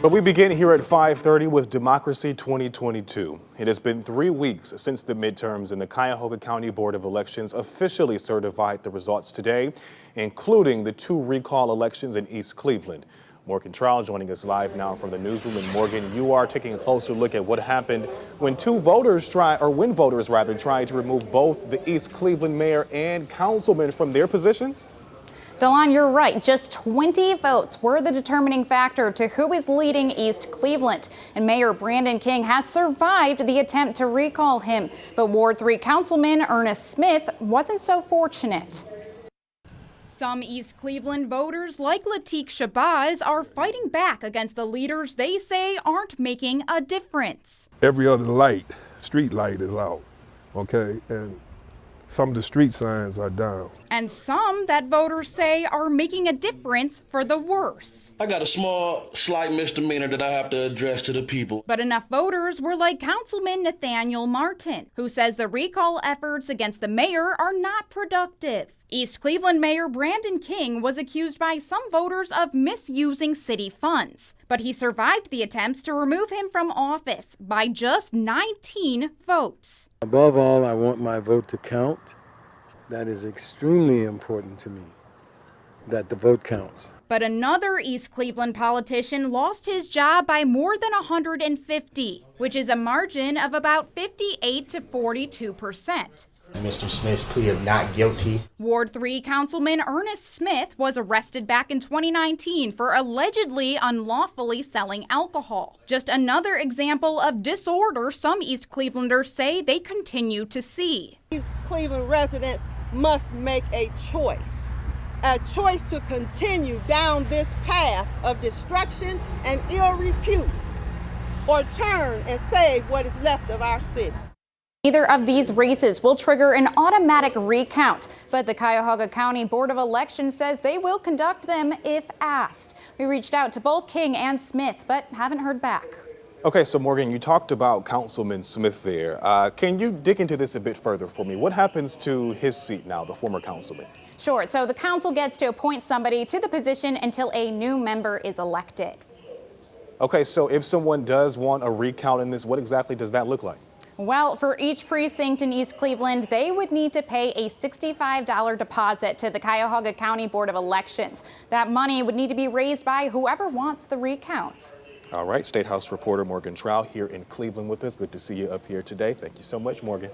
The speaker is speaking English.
But we begin here at 5:30 with Democracy 2022. It has been 3 weeks since the midterms, and the Cuyahoga County Board of Elections officially certified the results today, including the 2 recall elections in East Cleveland. Morgan Trowell joining us live now from the newsroom. And Morgan, you are taking a closer look at what happened when voters tried to remove both the East Cleveland mayor and councilman from their positions. Delon, you're right. Just 20 votes were the determining factor to who is leading East Cleveland. And Mayor Brandon King has survived the attempt to recall him. But Ward 3 Councilman Ernest Smith wasn't so fortunate. Some East Cleveland voters, like Latik Shabazz, are fighting back against the leaders they say aren't making a difference. Every other street light is out, okay? And some of the street signs are down. And some that voters say are making a difference for the worse. I got a slight misdemeanor that I have to address to the people. But enough voters were like Councilman Nathaniel Martin, who says the recall efforts against the mayor are not productive. East Cleveland Mayor Brandon King was accused by some voters of misusing city funds, but he survived the attempts to remove him from office by just 19 votes. Above all, I want my vote to count. That is extremely important to me, that the vote counts. But another East Cleveland politician lost his job by more than 150, which is a margin of about 58 to 42%. Mr. Smith's plea of not guilty. Ward 3 Councilman Ernest Smith was arrested back in 2019 for allegedly unlawfully selling alcohol. Just another example of disorder some East Clevelanders say they continue to see. East Cleveland residents must make a choice to continue down this path of destruction and ill repute, or turn and save what is left of our city. Neither of these races will trigger an automatic recount, but the Cuyahoga County Board of Elections says they will conduct them if asked. We reached out to both King and Smith, but haven't heard back. Okay, so Morgan, you talked about Councilman Smith there. Can you dig into this a bit further for me? What happens to his seat now, the former councilman? Sure. So the council gets to appoint somebody to the position until a new member is elected. Okay, so if someone does want a recount in this, what exactly does that look like? Well, for each precinct in East Cleveland, they would need to pay a $65 deposit to the Cuyahoga County Board of Elections. That money would need to be raised by whoever wants the recount. All right, State House reporter Morgan Trowell here in Cleveland with us. Good to see you up here today. Thank you so much, Morgan.